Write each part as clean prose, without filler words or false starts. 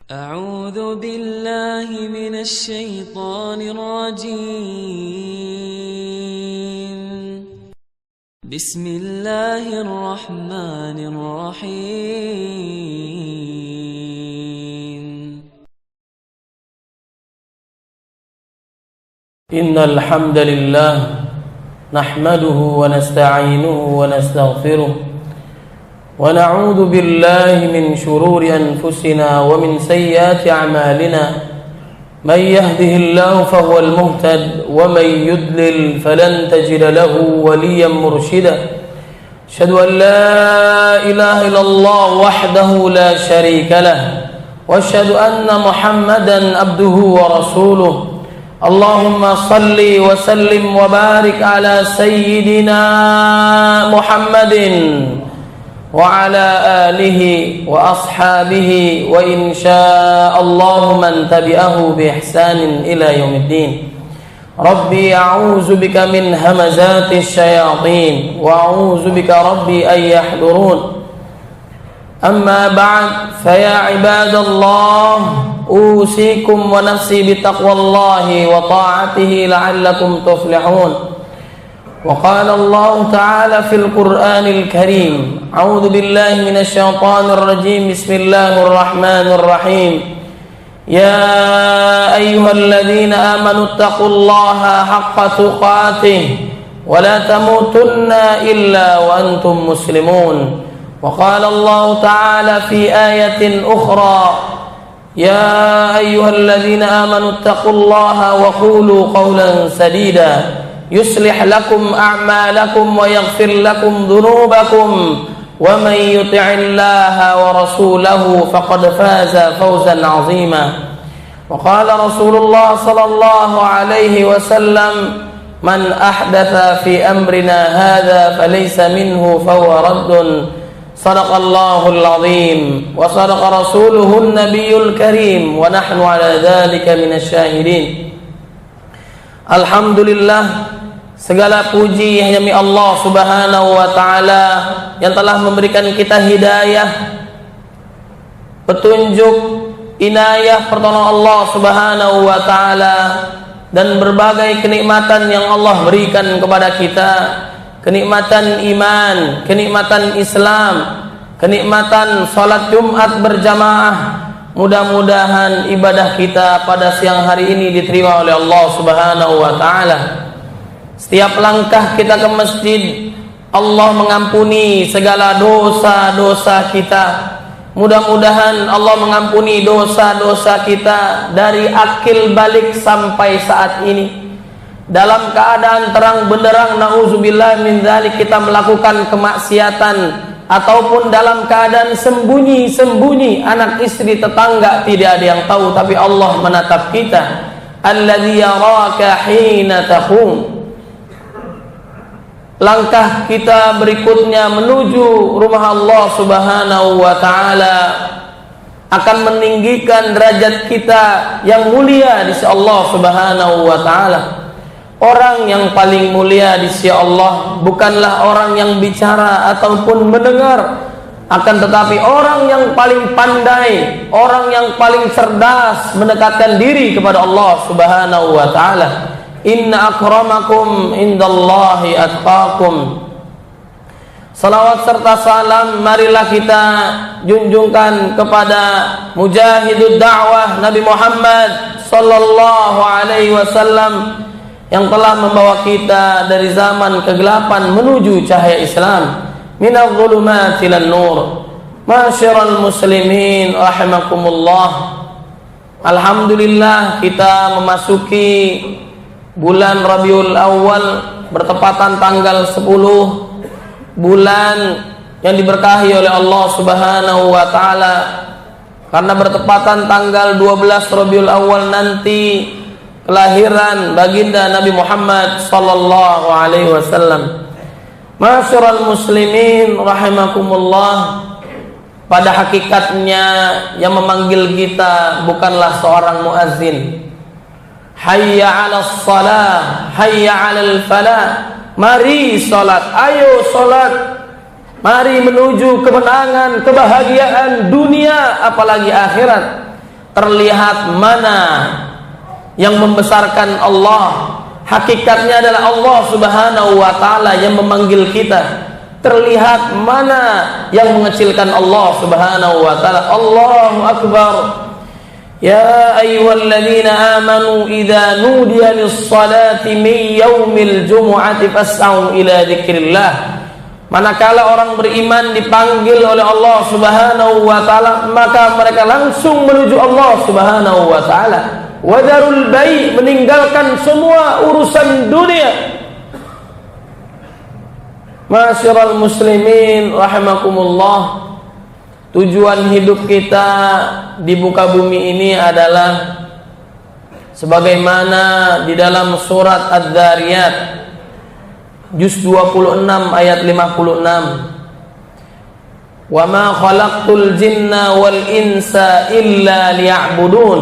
أعوذ بالله من الشيطان الرجيم. بسم الله الرحمن الرحيم. إن الحمد لله نحمده ونستعينه ونستغفره ونعوذ بالله من شرور أنفسنا ومن سيئات أعمالنا. من يهده الله فهو المهتد ومن يضلل فلن تجد له وليا مرشدا. أشهد أن لا إله إلا الله وحده لا شريك له وأشهد أن محمدا عبده ورسوله. اللهم صل وسلم وبارك على سيدنا محمد وعلى آله وأصحابه وإن شاء الله من تبعه بإحسان إلى يوم الدين. ربي أعوذ بك من همزات الشياطين وأعوذ بك ربي أن يحضرون. أما بعد فيا عباد الله أوصيكم ونفسي بتقوى الله وطاعته لعلكم تفلحون. وقال الله تعالى في القرآن الكريم: أعوذ بالله من الشيطان الرجيم. بسم الله الرحمن الرحيم. يا أيها الذين آمنوا اتقوا الله حق تقاته ولا تموتن إلا وأنتم مسلمون. وقال الله تعالى في آية أخرى: يا أيها الذين آمنوا اتقوا الله وقولوا قولا سديدا يصلح لكم أعمالكم ويغفر لكم ذنوبكم ومن يطع الله ورسوله فقد فاز فوزا عظيما. وقال رسول الله صلى الله عليه وسلم: من أحدث في أمرنا هذا فليس منه فهو رد. صدق الله العظيم وصدق رسوله النبي الكريم ونحن على ذلك من الشاهدين. Alhamdulillah, segala puji hanya milik Allah Subhanahu wa taala yang telah memberikan kita hidayah, petunjuk, inayah, pertolongan Allah Subhanahu wa taala dan berbagai kenikmatan yang Allah berikan kepada kita. Kenikmatan iman, kenikmatan Islam, kenikmatan salat Jumat berjamaah. Mudah-mudahan ibadah kita pada siang hari ini diterima oleh Allah Subhanahu wa taala. Setiap langkah kita ke masjid, Allah mengampuni segala dosa-dosa kita. Mudah-mudahan Allah mengampuni dosa-dosa kita dari akil balik sampai saat ini. Dalam keadaan terang benderang, na'udzubillah min dzalik, kita melakukan kemaksiatan, ataupun dalam keadaan sembunyi-sembunyi, anak istri tetangga tidak ada yang tahu, tapi Allah menatap kita. Alladzi yaraka hina taqum. Langkah kita berikutnya menuju rumah Allah Subhanahu wa taala akan meninggikan derajat kita yang mulia di sisi Allah Subhanahu wa taala. Orang yang paling mulia di sisi Allah bukanlah orang yang bicara ataupun mendengar, akan tetapi orang yang paling pandai, orang yang paling cerdas mendekatkan diri kepada Allah Subhanahu wa taala. Inna akramakum indallahi atqakum. Salawat serta salam marilah kita junjungkan kepada mujahidud dakwah Nabi Muhammad sallallahu alaihi wasallam yang telah membawa kita dari zaman kegelapan menuju cahaya Islam. Minadh dhulumati ilan nur. Masyiral muslimin rahimakumullah. Alhamdulillah, kita memasuki bulan Rabiul Awal, bertepatan tanggal 10, bulan yang diberkahi oleh Allah Subhanahu wa taala. Karena bertepatan tanggal 12 Rabiul Awal nanti kelahiran baginda Nabi Muhammad sallallahu alaihi wasallam. Masyiral muslimin rahimakumullah. Pada hakikatnya yang memanggil kita bukanlah seorang muazzin. Hayya 'alas shalah, hayya 'alal falah. Mari salat, ayo salat. Mari menuju kemenangan, kebahagiaan dunia apalagi akhirat. terlihat mana yang membesarkan Allah. Hakikatnya adalah Allah Subhanahu wa ta'ala yang memanggil kita. Terlihat mana yang mengecilkan Allah Subhanahu wa ta'ala. Allahu Akbar. Ya ayyuhalladzina amanu idza nudiya lis-salati min yaumil jumu'ati fas'au ila dzikrillah. Manakala orang beriman dipanggil oleh Allah Subhanahu wa ta'ala, maka mereka langsung menuju Allah Subhanahu wa ta'ala. Wadarul bai', meninggalkan semua urusan dunia. Ma'asyiral muslimin rahimakumullah, tujuan hidup kita di muka bumi ini adalah sebagaimana di dalam surat Adz-Dzariyat juz 26 ayat 56. Wa ma khalaqtul jinna wal insa illa liya'budun.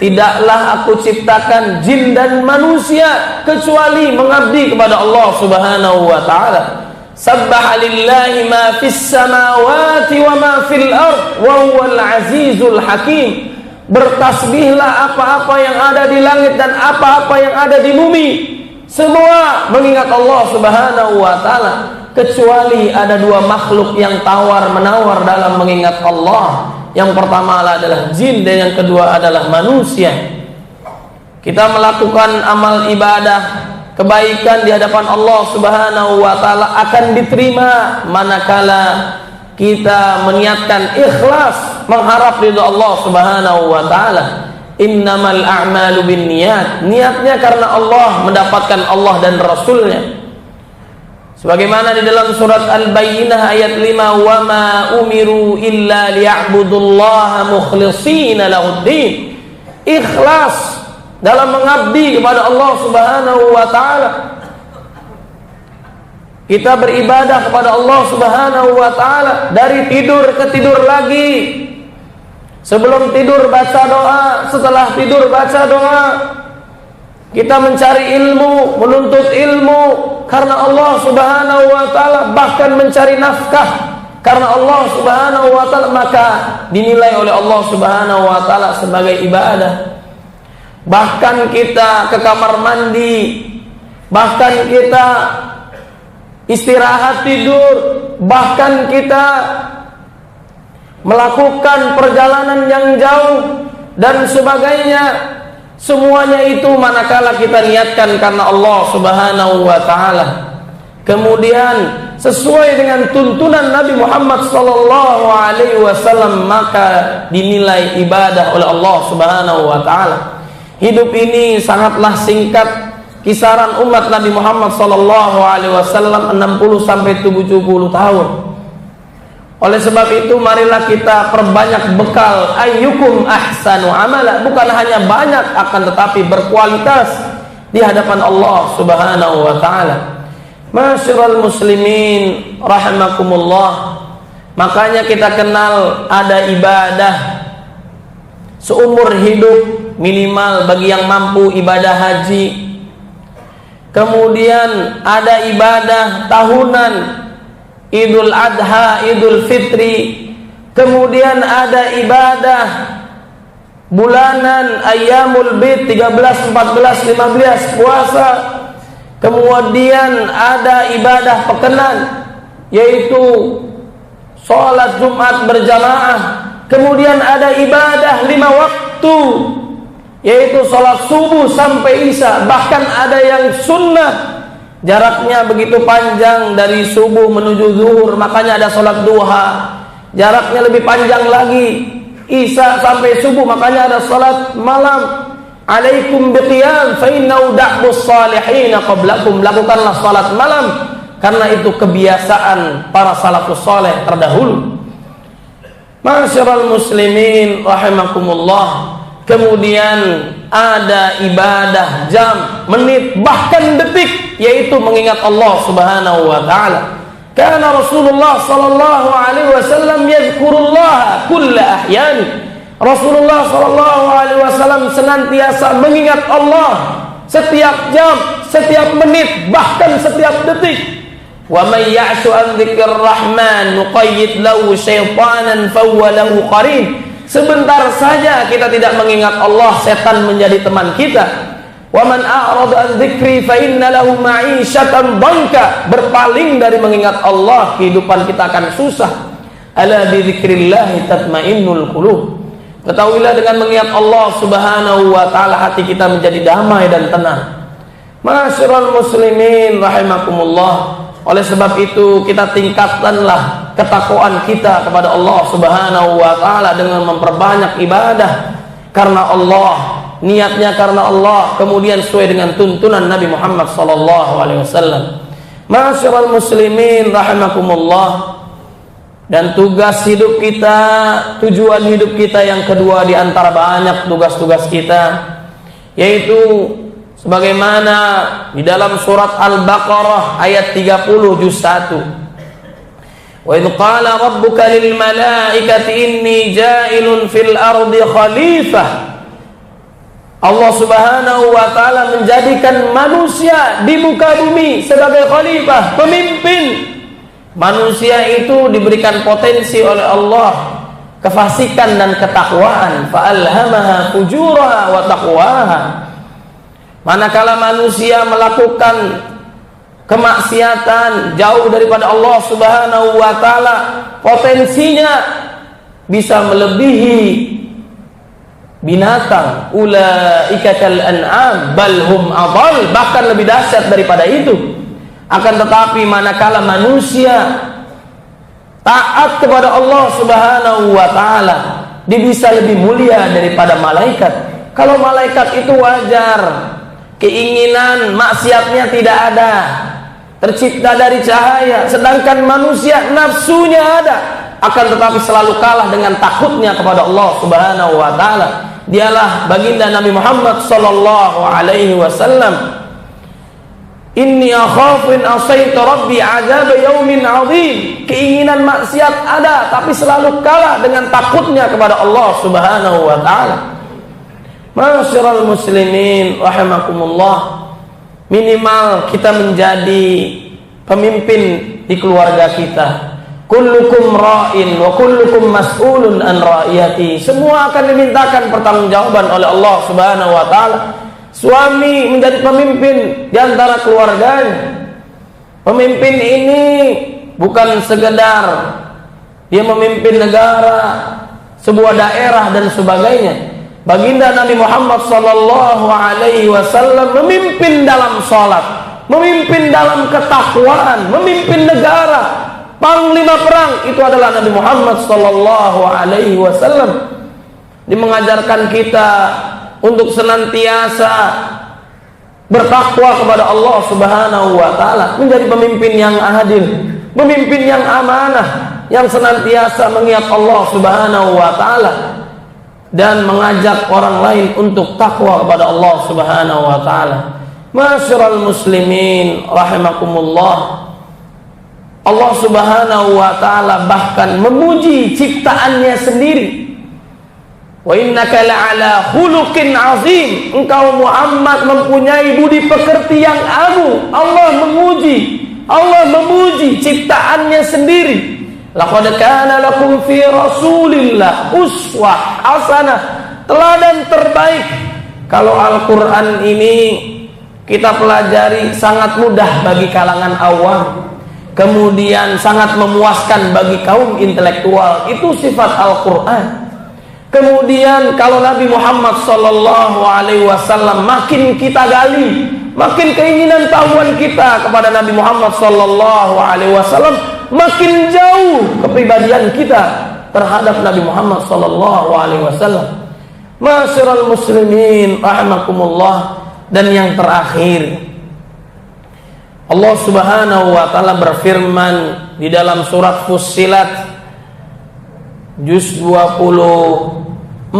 Tidaklah aku ciptakan jin dan manusia kecuali mengabdi kepada Allah Subhanahu wa ta'ala. Sabbaha lillahi ma fis samawati wa ma fil ard wa huwal azizul hakim. Bertasbihlah apa-apa yang ada di langit dan apa-apa yang ada di bumi, semua mengingat Allah Subhanahu wa ta'ala, kecuali ada dua makhluk yang tawar-menawar dalam mengingat Allah. Yang pertama adalah jin dan yang kedua adalah manusia. Kita melakukan amal ibadah, kebaikan di hadapan Allah Subhanahu wa ta'ala akan diterima manakala kita meniatkan ikhlas mengharap ridha Allah Subhanahu wa ta'ala. Innamal a'malu binniyat. Niatnya karena Allah, mendapatkan Allah dan Rasulnya. Sebagaimana di dalam surat Al-Bayyinah ayat 5, wa ma umiru illa liya'budullaha mukhlishina lahuddin. Ikhlas dalam mengabdi kepada Allah Subhanahu wa ta'ala. Kita beribadah kepada Allah Subhanahu wa ta'ala dari tidur ke tidur lagi. Sebelum tidur baca doa, setelah tidur baca doa. Kita mencari ilmu, menuntut ilmu karena Allah Subhanahu wa ta'ala, bahkan mencari nafkah karena Allah Subhanahu wa ta'ala, maka dinilai oleh Allah Subhanahu wa ta'ala sebagai ibadah. Bahkan kita ke kamar mandi, bahkan kita istirahat tidur, bahkan kita melakukan perjalanan yang jauh dan sebagainya. Semuanya itu manakala kita niatkan karena Allah Subhanahu wa ta'ala. Kemudian sesuai dengan tuntunan Nabi Muhammad sallallahu alaihi wasallam, maka dinilai ibadah oleh Allah Subhanahu wa ta'ala. Hidup ini sangatlah singkat. Kisaran umat Nabi Muhammad sallallahu alaihi wasallam 60 sampai 70 tahun. Oleh sebab itu marilah kita perbanyak bekal ayyukum ahsanu amala, bukan hanya banyak akan tetapi berkualitas di hadapan Allah Subhanahu wa ta'ala. Ma'asyiral muslimin rahimakumullah, makanya kita kenal ada ibadah seumur hidup minimal bagi yang mampu, ibadah haji. Kemudian ada ibadah tahunan, Idul Adha, Idul Fitri. Kemudian ada ibadah bulanan, Ayyamul Bid 13, 14, 15 puasa. Kemudian ada ibadah pekenan, yaitu sholat Jumat berjamaah. Kemudian ada ibadah 5 waktu, yaitu sholat subuh sampai isya. Bahkan ada yang sunnah, jaraknya begitu panjang dari subuh menuju zuhur, makanya ada sholat duha. Jaraknya lebih panjang lagi, isya sampai subuh, makanya ada sholat malam. Alaikum biqiyam fa innahu da'bus salihin qablakum. Lakukanlah sholat malam karena itu kebiasaan para salafus saleh terdahulu. Ma'asyiral muslimin rahimakumullah. Kemudian ada ibadah jam, menit, bahkan detik, yaitu mengingat Allah Subhanahu wa ta'ala. Karena Rasulullah sallallahu alaihi wasallam yadhkurullah kulla ahyani. Rasulullah sallallahu alaihi wasallam senantiasa mengingat Allah setiap jam, setiap menit, bahkan setiap detik. Wa may ya'shu an dzikrir rahman nuqayyid lahu syaitanan fa huwa lahu qarin. Sebentar saja kita tidak mengingat Allah, setan menjadi teman kita. Wa man a'rada an dzikri fa inna lahu ma'isyatan dhanka. Berpaling dari mengingat Allah, kehidupan kita akan susah. Ala bi dzikrillah tatmainnul qulub. Ketahuilah dengan mengingat Allah Subhanahu wa taala hati kita menjadi damai dan tenang. Ma'asyiral muslimin rahimakumullah. Oleh sebab itu kita tingkatkanlah ketakwaan kita kepada Allah Subhanahu wa taala dengan memperbanyak ibadah karena Allah, niatnya karena Allah, kemudian sesuai dengan tuntunan Nabi Muhammad sallallahu alaihi wasallam. Ma'asyiral muslimin rahimakumullah. Dan tugas hidup kita, tujuan hidup kita yang kedua di antara banyak tugas-tugas kita, yaitu sebagaimana di dalam surat Al-Baqarah ayat 30 juz 1. Wa idh qala rabbuka lil malaikati inni ja'ilun fil ardi khalifah. Allah Subhanahu wa taala menjadikan manusia di muka bumi sebagai khalifah, pemimpin. Manusia itu diberikan potensi oleh Allah kefasikan dan ketakwaan, fa alhamaha fujuraha wa taqwaha. Manakala manusia melakukan kemaksiatan jauh daripada Allah Subhanahu wa taala, potensinya bisa melebihi binatang. Ulaika kal an'am bal hum adall, bahkan lebih dahsyat daripada itu. Akan tetapi manakala manusia taat kepada Allah Subhanahu wa taala, dia bisa lebih mulia daripada malaikat. Kalau malaikat itu wajar, keinginan maksiatnya tidak ada, tercipta dari cahaya, sedangkan manusia nafsunya ada, akan tetapi selalu kalah dengan takutnya kepada Allah Subhanahu wa taala. Dialah baginda Nabi Muhammad sallallahu alaihi wasallam. Inni akhafu in asaitu rabbi azab yaumin azim. Keinginan maksiat ada, tapi selalu kalah dengan takutnya kepada Allah Subhanahu wa taala. Ma'asyiral muslimin rahimakumullah, minimal kita menjadi pemimpin di keluarga kita. Kullukum ra'in wa kullukum mas'ulun an ra'iyati. Semua akan dimintakan pertanggungjawaban oleh Allah Subhanahu wa taala. Suami menjadi pemimpin di antara keluarganya. Pemimpin ini bukan sekedar dia memimpin negara, sebuah daerah dan sebagainya. Baginda Nabi Muhammad sallallahu alaihi wasallam memimpin dalam salat, memimpin dalam ketakwaan, memimpin negara. Panglima perang itu adalah Nabi Muhammad sallallahu alaihi wasallam. Dia mengajarkan kita untuk senantiasa bertakwa kepada Allah Subhanahu wa taala, menjadi pemimpin yang adil, pemimpin yang amanah, yang senantiasa mengingat Allah Subhanahu wa taala dan mengajak orang lain untuk takwa kepada Allah Subhanahu wa taala. Ma'asyiral muslimin rahimakumullah. Allah Subhanahu wa taala bahkan memuji ciptaannya sendiri. Wa innaka la'ala khuluqin azim. Engkau Muhammad mempunyai budi pekerti yang agung. Allah memuji ciptaannya sendiri. Laqad kana lakum fi Rasulillah uswah hasanah, teladan terbaik. Kalau Al-Qur'an ini kita pelajari sangat mudah bagi kalangan awam, kemudian sangat memuaskan bagi kaum intelektual. Itu sifat Al-Qur'an. Kemudian kalau Nabi Muhammad sallallahu alaihi wasallam makin kita gali, makin keinginan tahuan kita kepada Nabi Muhammad sallallahu alaihi wasallam, makin jauh kepribadian kita terhadap Nabi Muhammad sallallahu alaihi wasallam. Ma'asyiral muslimin rahimakumullah. Dan yang terakhir, Allah Subhanahu wa taala berfirman di dalam surat Fussilat juz 24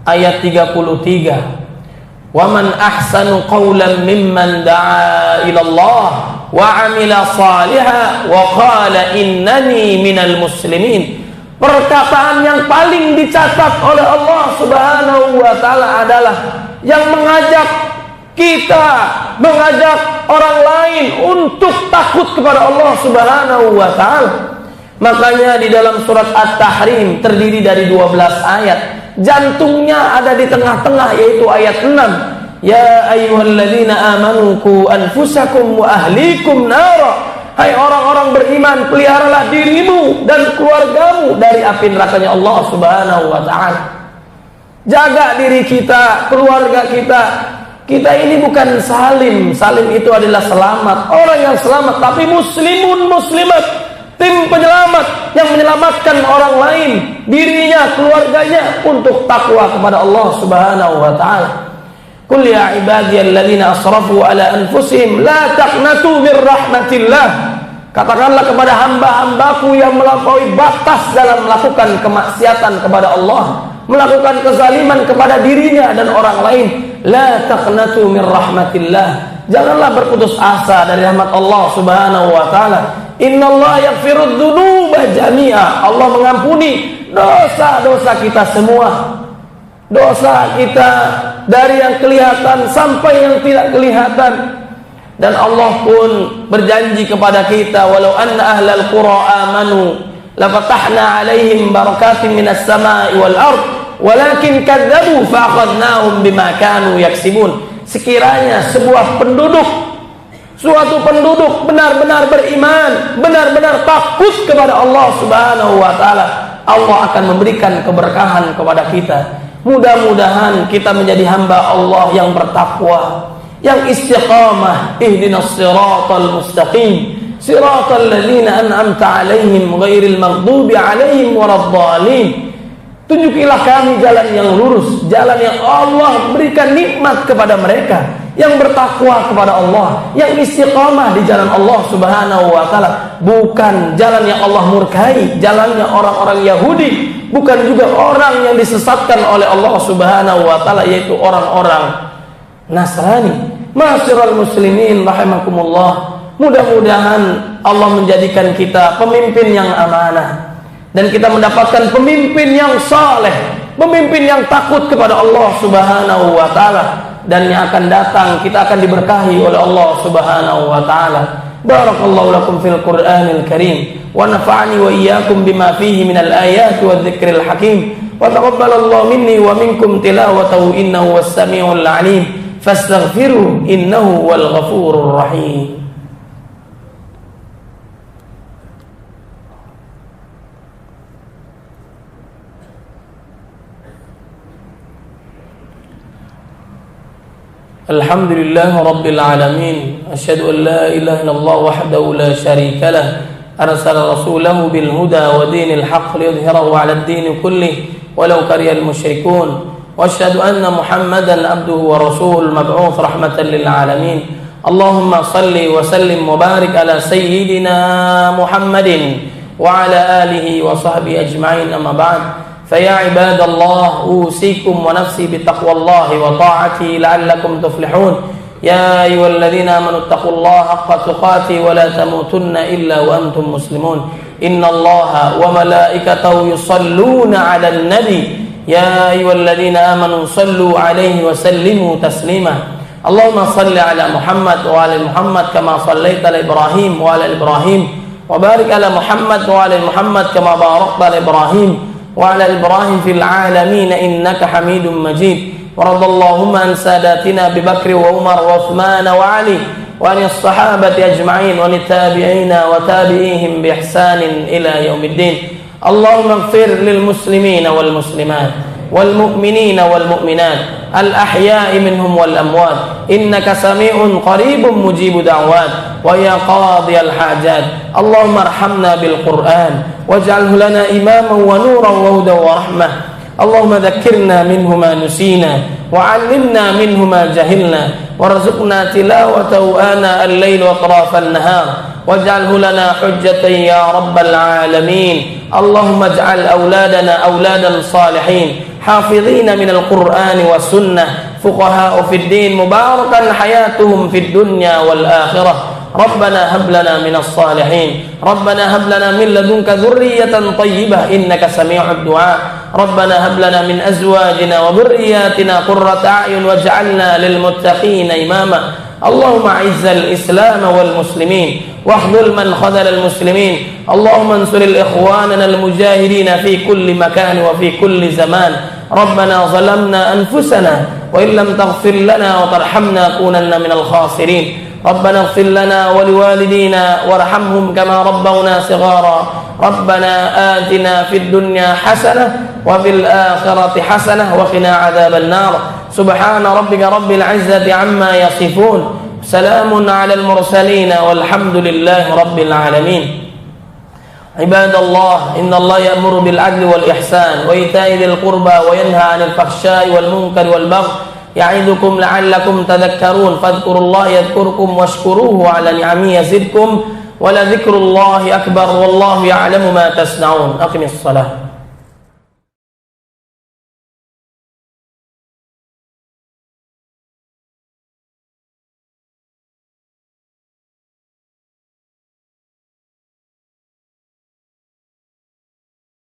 ayat 33. Wa man ahsanu qawlan mimman da'a ila Allah wa 'amila shalihan wa qala innani minal muslimin. Perkataan yang paling dicatat oleh Allah Subhanahu wa taala adalah yang mengajak kita, mengajak orang lain untuk takut kepada Allah Subhanahu wa taala. Makanya di dalam surat At-Tahrim terdiri dari 12 ayat. Jantungnya ada di tengah-tengah, yaitu ayat 6. Ya ayyuhalladzina amanu qu anfusakum wa ahlikum nara. Hai orang-orang beriman, peliharalah dirimu dan keluargamu dari api nerakanya Allah Subhanahu wa taala. Jaga diri kita, keluarga kita. Kita ini bukan salim. Salim itu adalah selamat. Orang yang selamat, tapi muslimun muslimat, tim penyelamat yang menyelamatkan orang lain, dirinya, keluarganya untuk takwa kepada Allah Subhanahu wa taala. Qul ya ibadiyalladzina asrafu ala anfusihim la taqnatu mir rahmatillah. Katakanlah kepada hamba-hambaku yang melampaui batas dalam melakukan kemaksiatan kepada Allah, melakukan kezaliman kepada dirinya dan orang lain, la taqnatu mir rahmatillah. Janganlah berputus asa dari rahmat Allah Subhanahu wa taala. Innallaha yaghfirudz dzunuba jami'a. Allah mengampuni dosa-dosa kita semua. Dosa kita dari yang kelihatan sampai yang tidak kelihatan. Dan Allah pun berjanji kepada kita, walau anna ahlal qura amanu lafatahna alaihim barakatin minas sama'i wal ard walakin kadzabu fa'akhadnahum bima kanu yaksibun. Sekiranya suatu penduduk benar-benar beriman, benar-benar takut kepada Allah Subhanahu wa taala, Allah akan memberikan keberkahan kepada kita. Mudah-mudahan kita menjadi hamba Allah yang bertakwa, yang istiqamah. Ihdinas siratal mustaqim, siratal ladzina an'amta 'alaihim ghairil maghdubi 'alaihim waladdallin. Tunjukilah kami jalan yang lurus, jalan yang Allah berikan nikmat kepada mereka yang bertakwa kepada Allah, yang istiqamah di jalan Allah Subhanahu wa taala, bukan jalan yang Allah murkai, jalannya orang-orang Yahudi, bukan juga orang yang disesatkan oleh Allah Subhanahu wa taala, yaitu orang-orang Nasrani. Ma'asyiral muslimin rahimakumullah, mudah-mudahan Allah menjadikan kita pemimpin yang amanah dan kita mendapatkan pemimpin yang saleh, pemimpin yang takut kepada Allah Subhanahu wa taala, dan yang akan datang kita akan diberkahi oleh Allah Subhanahu wa taala. Barakallahu lakum fil Qur'anil Karim wa nafa'ani wa iyyakum bima fihi minal ayati wadh-dhikril hakim wa taqabbalallahu minni wa minkum tilawatahu innahu was-sami'ul 'alim. Fastaghfiru innahu wal ghafurur rahim. Alhamdulillah rabbil alamin. Asyhadu an la ilaha illallah wahdahu la syarika lah. Arsala rasulahu bil huda wa dinil haqq liyudhhirahu 'ala ad-din kullih walau karihal musyrikun. واشهد ان محمدا عبده ورسوله المبعوث رحمه للعالمين. اللهم صل وسلم وبارك على سيدنا محمد وعلى اله وصحبه اجمعين. اما بعد فيا عباد الله اوصيكم ونفسي بتقوى الله وطاعته لعلكم تفلحون. يا ايها الذين امنوا اتقوا الله حق تقاته ولا تموتن الا وانتم مسلمون. ان الله وملائكته يصلون على النبي يا أيها الذين آمنوا صلوا عليه وسلموا تسليما. اللهم صل على محمد وعلى محمد كما صليت على إبراهيم وعلى إبراهيم وبارك على محمد وعلى محمد كما باركت على إبراهيم وعلى إبراهيم في العالمين إنك حميد مجيد. ورضى اللهم عن ساداتنا أبي بكر وعمر وعثمان وعلي وعن الصحابة أجمعين وعن التابعين وتابعيهم بإحسان إلى يوم الدين. اللهم اغفر للمسلمين والمسلمات والمؤمنين والمؤمنات الأحياء منهم والأموات إنك سميع قريب مجيب دعوات ويا قاضي الحاجات. اللهم ارحمنا بالقرآن واجعله لنا إماما ونورا وهدى ورحمة. اللهم ذكرنا منه ما نسينا وعلمنا منه ما جهلنا وارزقنا تلاوته آناء الليل وأطراف النهار واجعله لنا حجة يا رب العالمين. اللهم اجعل أولادنا أولادا صالحين حافظين من القرآن والسنة فقهاء في الدين مباركا حياتهم في الدنيا والآخرة. ربنا هب لنا من الصالحين. ربنا هب لنا من لدنك ذرية طيبة إنك سميع الدعاء. ربنا هب لنا من أزواجنا وذرياتنا قرة أعين واجعلنا للمتقين إماما اللهم أعز الإسلام والمسلمين واخذل من خذل المسلمين اللهم انصر الإخواننا المجاهدين في كل مكان وفي كل زمان ربنا ظلمنا أنفسنا وإن لم تغفر لنا وترحمنا لنكونن من الخاسرين ربنا اغفر لنا ولوالدينا وارحمهم كما ربونا صغارا ربنا آتنا في الدنيا حسنة وفي الآخرة حسنة وقنا عذاب النار سبحان ربك رب العزة عما يصفون سلام على المرسلين والحمد لله رب العالمين عباد الله إن الله يأمر بالعدل والإحسان وإيتاء ذي القربى وينهى عن الفحشاء والمنكر والبغي يعظكم لعلكم تذكرون فاذكروا الله يذكركم واشكروه على نعمه يزدكم ولذكر الله أكبر والله يعلم ما تصنعون أقم الصلاة